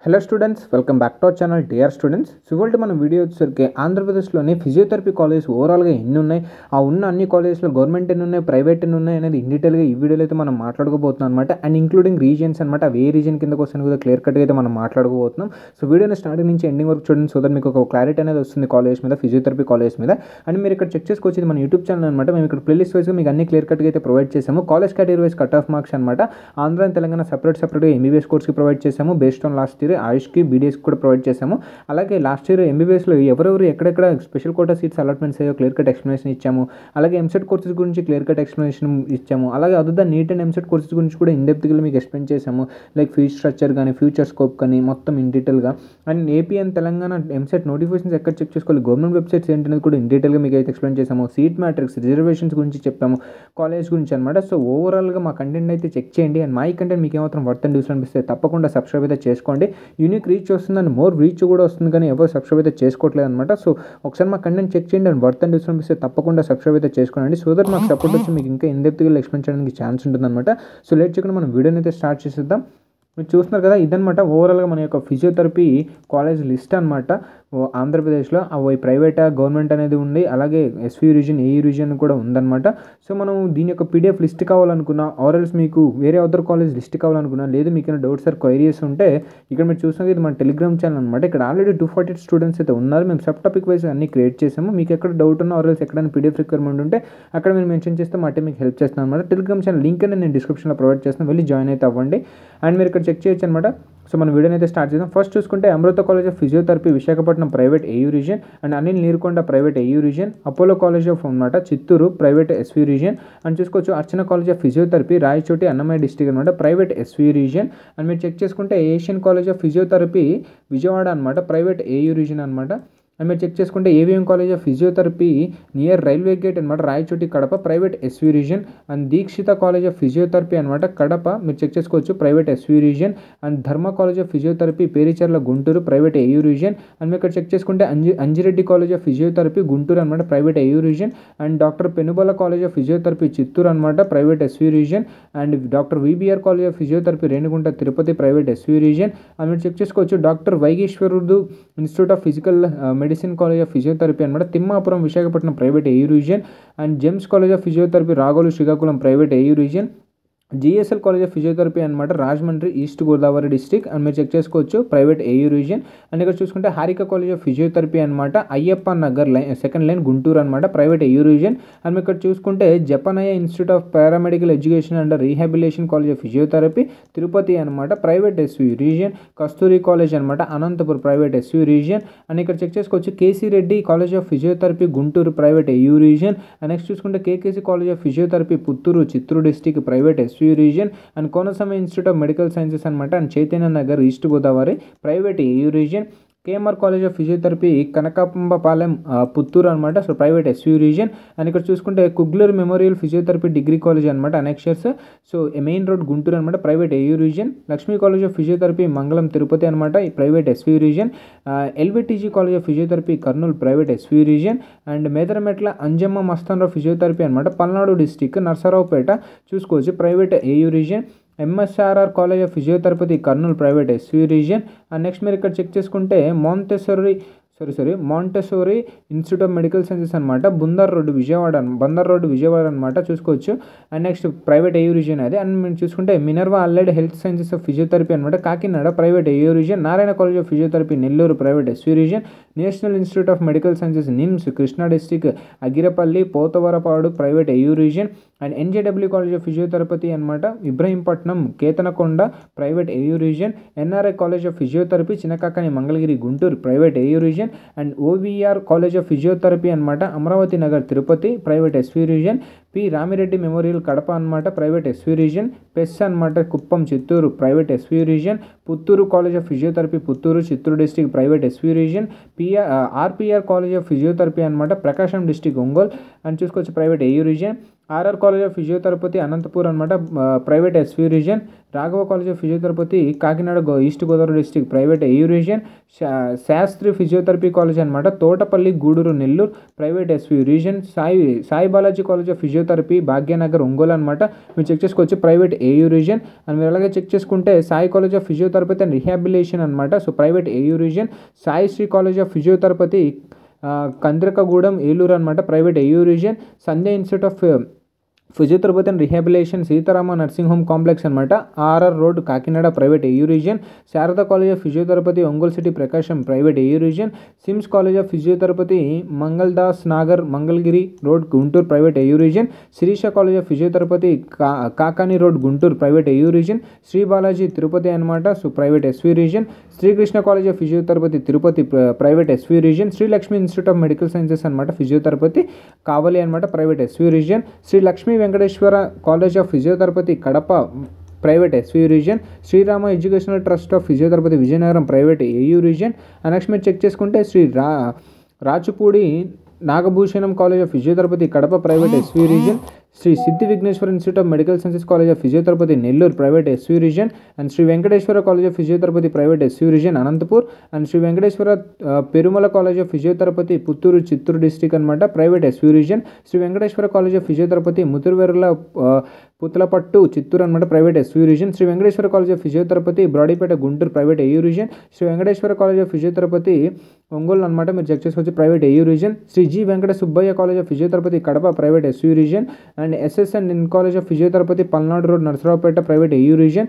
Hello students, welcome back to our channel dear students. ఇవాళ మన video వచ్చేసరికి ఆంధ్రప్రదేశ్లోని ఫిజియోథెరపీ కాలేజ్ ఓవరాల్గా ఎన్ని ఉన్నాయి, ఆ ఉన్న అన్ని కాలేజ్లో గవర్నమెంట్ ఎన్ని ఉన్నాయి, ప్రైవేట్ ఎన్ని ఉన్నాయి అనేది ఇన్ డీటెయిల్గా ఈ వీడియోలో అయితే మనం మాట్లాడుకోబోతున్నాం అనమాట. అండ్ ఇంక్లూడింగ్ రీజియన్స్ అనమాట, అవి ఏ రీజియన్ కిందకు వస్తాయని కూడా క్లియర్ కట్గా అయితే మనం మాట్లాడుకోబోతున్నాం. సో వీడియోని స్టార్టింగ్ నుంచి ఎండింగ్ వరకు చూడండి, సో దట్ మీకు ఒక క్లారిటీ అనేది వస్తుంది కాలేజ్ మీద, ఫిజియోథెరపీ కాలేజ్ మీద. అండ్ మీరు ఇక్కడ చెక్ చేసుకోవచ్చు, ఇది మన యూట్యూబ్ ఛానల్ అనమాట. మేము ఇక్కడ ప్లేలిస్ట్ వైజ్గా మీకు అన్ని క్లియర్ కట్గా అయితే ప్రొవైడ్ చేసాము. College category wise cut off marks అనమాట. ఆంధ్ర అండ్ తెలంగాణ సపరేట్గా ఎంబీబీఎస్ కోర్స్కి ప్రొవైడ్ చేసాము. బేస్డ్ ఆన్ లాస్ట్ ఇయర్ ఆయుష్కి బీడీఎస్ కూడా ప్రొవైడ్ చేసాము. అలాగే లాస్ట్ ఇయర్ ఎంబీబీఎస్లో ఎవరెవరు ఎక్కడెక్కడ స్పెషల్ కోటా సీట్స్ అలాట్మెంట్స్ అయ్యో క్లియర్ కట్ ఎక్స్ప్లెనేషన్ ఇచ్చాము. అలాగే ఎంసెట్ కోర్సెస్ గురించి క్లియర్ కట్ ఎక్స్ప్లెనేషన్ ఇచ్చాము. అలాగే other than NEET and EAMCET courses గురించి కూడా ఇన్ డెప్త్గా మీకు ఎక్స్ప్లెయిన్ చేసాము. లైక్ ఫీజ్ స్ట్రక్చర్ కానీ, ఫ్యూచర్ స్కోప్ కానీ మొత్తం ఇన్ డీటెయిల్గా. And AP and Telangana EAMCET notifications ఎక్కడ చెక్ చేసుకోవాలి, గవర్నమెంట్ వెబ్సైట్స్ ఏంటనేది కూడా ఇన్ డీటెయిల్గా మీకు అయితే ఎక్స్ప్లెయిన్ చేసాము. సీట్ మ్యాట్రిక్స్, రిజర్వేషన్స్ గురించి చెప్పాము, కాలేజ్ గురించి అనమాట. సో ఓవరాల్గా మా కంటెంట్ అయితే చెక్ చేయండి. అండ్ మా కంటెంట్ మీకు ఏమాత్రం వర్త్ అండ్ యూస్ అనిపిస్తే తప్పకుండా సబ్స్క్రైబ్ అయితే చేసుకోండి. యూనిక్ రీచ్ వస్తుందని, మోర్ రీచ్ కూడా వస్తుంది, కానీ ఎవరు సబ్స్క్రైబ్ అయితే చేసుకోవట్లేదు అనమాట. సో ఒకసారి మా కంటెంట్ చెక్ చేయండి. అండ్ వర్త్ అండ్ యూస్ అనిపిస్తే తప్పకుండా సబ్స్క్రైబ్ అయితే చేసుకోండి. సో దట్ మాకు సపోర్ట్ వచ్చి మీకు ఇంకా ఇన్ డెప్త్గా ఎక్స్ప్లెయిన్ చేయడానికి ఛాన్స్ ఉంటుందన్నమాట. సో లేట్ చేయకుండా మనం వీడియోని అయితే స్టార్ట్ చేసేద్దాం. మీరు చూస్తున్నారు కదా, ఇదనమాట ఓవరాల్గా మన యొక్క ఫిజియోథెరపీ కాలేజ్ లిస్ట్ అనమాట. ఆంధ్రప్రదేశ్లో అవి ప్రైవేటా గవర్నమెంట్ అనేది ఉంది. అలాగే ఎస్వీ రీజియన్, ఏఈ రీజియన్ కూడా ఉందన్నమాట. సో మనం దీని యొక్క పీడిఎఫ్ లిస్ట్ కావాలనుకున్నా, ఆర్ఎల్స్ మీకు వేరే అదర్ కాలేజ్ లిస్ట్ కావాలనుకున్నా, లేదు మీకు ఏమైనా డౌట్స్ ఆర్ క్వైరీస్ ఉంటే ఇక్కడ మీరు చూసినా ఇది మన టెలిగ్రామ్ ఛానల్ అనమాట. ఇక్కడ ఆల్రెడీ 248 స్టూడెంట్స్ అయితే ఉన్నారు. మేము సబ్ టాపిక్ వైజ్ అన్ని క్రియేట్ చేసాము. మీకు ఎక్కడ డౌట్ ఉన్నా ఆర్ఎల్స్ ఎక్కడైనా పీడిఎఫ్ రిక్వైర్మెంట్ ఉంటే అక్కడ మీరు మెన్షన్ చేస్తే మా టీం మీకు హెల్ప్ చేస్తాను అనమాట. టెలిగ్రామ్ ఛానల్ లింక్ అనేది నేను డిస్క్రిప్షన్లో ప్రొవైడ్ చేస్తాను, వెళ్ళి జాయిన్ అయితే అవ్వండి. అండ్ మీరు ఇక్కడ చెక్ చేయొచ్చు అనమాట. సో మన వీడియోని అయితే స్టార్ట్ చేద్దాం. ఫస్ట్ చూసుకుంటే Amrita college of physiotherapy Visakhapatnam private AU region, and Anil Nirukonda private AU region, Apollo college of అనమాట Chittoor private SV region. And చూసుకోవచ్చు Archana college of physiotherapy Rayachoti Annamayya district అనమాట ప్రైవేట్ ఎస్వీ రీజియన్. అండ్ మీరు చెక్ చేసుకుంటే Asian college of physiotherapy Vijayawada అనమాట private AU region అనమాట. And మీరు check చేసుకుంటే AVM college of physiotherapy near railway gate అనమాట Rayachoti Kadapa private SV region. And Dikshita college of physiotherapy అనమాట కడప, మీరు చెక్ చేసుకోవచ్చు private SV region. And Dharma college of physiotherapy Pericherla Guntur private AU region. And మీరు ఇక్కడ check చేసుకుంటే Anjireddy college of physiotherapy Guntur అనమాట private AU region. And doctor Penubala college of physiotherapy Chittoor అనమాట private SV region. And doctor VBR college of physiotherapy Renigunta Tirupati private SV region. And మీరు check చేసుకోవచ్చు doctor Vaigeshwarudu institute of physical medicine college of physiotherapy అనమాట Thimmapuram Visakhapatnam private AU region. And Gems college of physiotherapy Ragolu Srikakulam private AU region. GSL college of physiotherapy అనమాట Rajahmundry east Godavari district, and మీరు check చేసుకోవచ్చు private AU region. And ఇక్కడ చూసుకుంటే Harika college of physiotherapy అనమాట Ayyappa Nagar second line Guntur అనమాట private AU region. And ఇక్కడ చూసుకుంటే Japanayya institute of paramedical education and rehabilitation college of physiotherapy Tirupati అనమాట ప్రైవేట్ ఎస్వీ రీజియన్. కస్తూరి కాలేజ్ అనమాట Anantapur private SV region. And ఇక్కడ చెక్ చేసుకోవచ్చు KC Reddy college of physiotherapy Guntur private AU region. And next చూసుకుంటే KKC college of physiotherapy Puttur Chittoor district private SV region. And Konaseema institute of medical sciences అనమాట and Chaitanya Nagar east Godavari private AU region. KMR college of physiotherapy Kanakambapalem Puttur అనమాట so private SV region. And ఇక్కడ చూసుకుంటే Kugluru memorial physiotherapy degree college అనమాట annexures so main road Guntur అనమాట private AU region. Lakshmi college of physiotherapy Mangalam Tirupati అనమాట private SV region. LVTG college of physiotherapy Kurnool private SV region. And Medarametla Anjamma Mastanrao physiotherapy అనమాట Palnadu district Narasaraopet చూసుకోవచ్చు private AU region. MSRR college of physiotherapy Kurnool private SV region. And next మీరు ఇక్కడ check చేసుకుంటే Montessori institute of medical sciences అనమాట Bandar road Vijayawada అనమాట చూసుకోవచ్చు. And next private AU region అది. And మీరు చూసుకుంటే Minerva allied health sciences of physiotherapy అనమాట Kakinada private AU region. Narayana college of physiotherapy Nellore private SV region. National institute of medical sciences NIMS Krishna district Agiripalli Pothavarappadu private AU region. And NJW college of physiotherapy అనమాట Ibrahimpatnam Ketanakonda private AU region. NRI college of physiotherapy Chinakakani Mangalagiri Guntur private AU region. And OVR college of physiotherapy అనమాట Amaravati Nagar Tirupati private SV region. P Ramireddy memorial Kadapa అనమాట private SV region. PES అనమాట Kuppam Chittoor private SV region. Puttur college of physiotherapy Puttur Chittoor district private SV region. RPR college of physiotherapy అనమాట Prakasam district Ongole and చూసుకోవచ్చు private AU region. RR college of physiotherapy Anantapur అనమాట private SV region, Raghava college of physiotherapy Kakinada east Godavari district private AU region, Shastri physiotherapy college అనమాట Thotapalli Gudur Nellore private SV region, Sai Balaji college of physiotherapy Bhagyanagar Ongole అనమాట మీరు check చేసుకోవచ్చు private AU region. And మీరు అలాగే check చేసుకుంటే Sai college of physiotherapy and rehabilitation అనమాట so private AU region, Sai Shri college of physiotherapy Kandrakagudem Eluru అనమాట private AU region, Sandhya institute of physiotherapy and rehabilitation Seetharama nursing home complex అనమాట RR road Kakinada private AU region, Sharada college of physiotherapy Ongole city Prakasam private AU region, SIMS college of physiotherapy Mangaldas Nagar Mangalagiri road Guntur private AU region, Sirisha college of physiotherapy Kakani road Guntur private AU region, Shri Balaji Tirupati అనమాట so private SV region, Srikrishna college of physiotherapy Tirupati private SV region, Shri Lakshmi institute of medical sciences అనమాట physiotherapy Kavali అనమాట private SV region, Shri Lakshmi Venkateswara college of physiotherapy Kadapa private SV region, Srirama educational trust of physiotherapy Vizianagaram private AU region. Next మీరు check చేసుకుంటే Shri Rachupudi Nagabhushanam college of physiotherapy Kadapa private SV region, Shri Siddhi Vighneshwara institute of medical sciences college of physiotherapy Nellore private SV region, and Shri Venkateswara college of physiotherapy private SV region Anantapur, and Shri Venkateswara Perumala college of physiotherapy Puttur Chittoor district అనమాట private SV region, Shri Venkateswara college of physiotherapy Muthuruverla Puthalapattu Chittoor అనమాట private SV region, Shri Venkateswara college of physiotherapy Brodipet Guntur private AU region, Shri Venkateswara college of physiotherapy Ongole అనమాట మీరు check చేసుకోవచ్చు private AU region, Shri G Venkata Subbaiah college of physiotherapy Kadapa private SV region, and SSN college of physiotherapy Palnadu road Narasaraopet private AU region,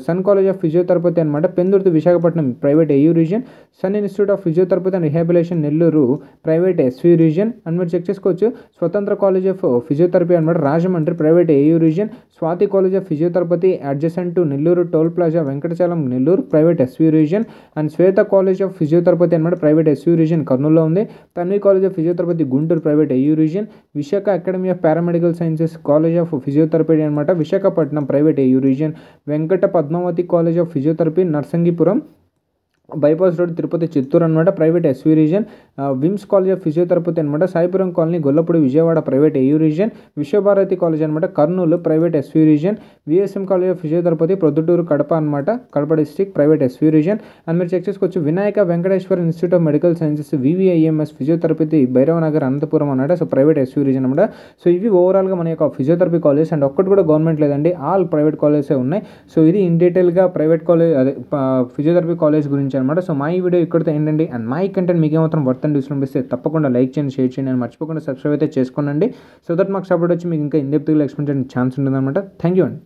Sun college of physiotherapy అనమాట Pendurthi Visakhapatnam private AU region, Sun institute of physiotherapy and rehabilitation Nellore private SV region, and మీరు check చేసుకోవచ్చు Swatantra college of physiotherapy అనమాట Rajahmundry private AU region, Swathi college of physiotherapy adjacent to Nellore toll plaza Venkatachalam Nellore private SV region, and Shweta college of physiotherapy అనమాట private SV region కర్నూలులో ఉంది, Tanvi college of physiotherapy Guntur private AU region, Visakha academy of paramedical sciences college of physiotherapy అనమాట Visakhapatnam private AU region, Venkata Padmavathi college of physiotherapy Narsingipuram bypass road Tirupati Chittoor అనమాట private SV region, VIMS college of physiotherapy అనమాట Saipuram colony Gollapudi Vijayawada private AU region, Visvabharati college అనమాట Kurnool private SV region, VSM college of physiotherapy Proddatur Kadapa అనమాట Kadapa district private SV region, and మీరు check చేసుకోవచ్చు Vinayaka Venkateswara institute of medical sciences VVIMS physiotherapy Bhairavanagar Anantapur అనమాట so private SV region అనమాట. So ఇవి ఓవరాల్గా మన యొక్క ఫిజియోథెరపీ కాలేజ్ అండ్ ఒక్కటి కూడా గవర్నమెంట్ లేదండి ఆల్ ప్రైవేట్ కాలేజెస్ ఉన్నాయి. సో ఇది ఇన్ డీటెయిల్గా ప్రైవేట్ కాలేజ్ అదే ఫిజియోథెరపీ కాలేజ్ గురించి అనమాట. సో మా ఈ వీడియో ఇక్కడితో ఏంటండి అండ్ మా ఈ కంటెంట్ మీకు ఏమాత్రం వర్త్ అండ్ యూస్ఫుల్ అనిపిస్తే తప్పకుండా లైక్ చేయండి, షేర్ చేయండి అండ్ మర్చిపోకుండా సబ్స్క్రైబ్ అయితే చేసుకోండి సో దట్ మాకు సపోర్ట్ వచ్చి మీకు ఇంకా ఇన్ డెప్త్గా ఎక్స్ప్లెయిన్ చేయడానికి ఛాన్స్ ఉంటుంది అనమాట. థ్యాంక్ యూ అండి.